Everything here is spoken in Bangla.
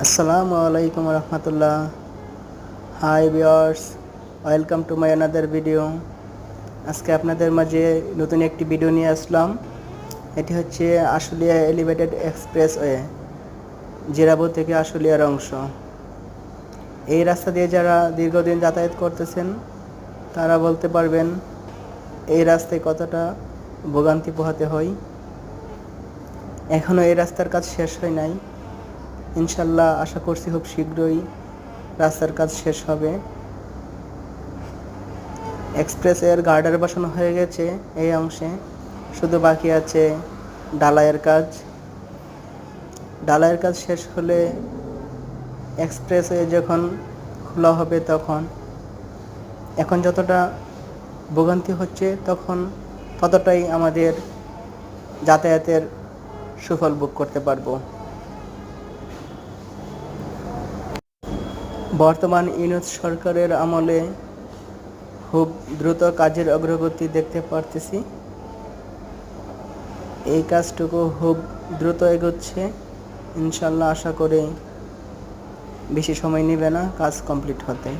আসসালামু আলাইকুম রহমতুল্লাহ। Hi viewers, welcome to my another video. আজকে আপনাদের মাঝে নতুন একটি ভিডিও নিয়ে আসলাম। এটি হচ্ছে আশুলিয়া এলিভেটেড এক্সপ্রেসওয়ে, জিরাবো থেকে আশুলিয়ার অংশ। এই রাস্তা দিয়ে যারা দীর্ঘদিন যাতায়াত করতেছেন তারা বলতে পারবেন এই রাস্তায় কতটা ভোগান্তি পোহাতে হয়। এখনও এই রাস্তার কাজ শেষ হয় নাই। ইনশাল্লাহ আশা করছি খুব শীঘ্রই রাস্তার কাজ শেষ হবে। এক্সপ্রেসওয়ের গার্ডার বসানো হয়ে গেছে এই অংশে, শুধু বাকি আছে ঢালাইয়ের কাজ। ঢালাইয়ের কাজ শেষ হলে এক্সপ্রেসওয়ে যখন খোলা হবে তখন এখন যতটা ভোগান্তি হচ্ছে তখন ততটাই আমাদের যাতায়াতের সুফল ভোগ করতে পারবো। বর্তমান ইউনূস সরকারের আমলে খুব দ্রুত কাজের অগ্রগতি দেখতে পারতেছি। এই কাজটুকু খুব দ্রুত এগোচ্ছে। ইনশাল্লাহ আশা করি বেশি সময় নেবে না কাজ কমপ্লিট হতে।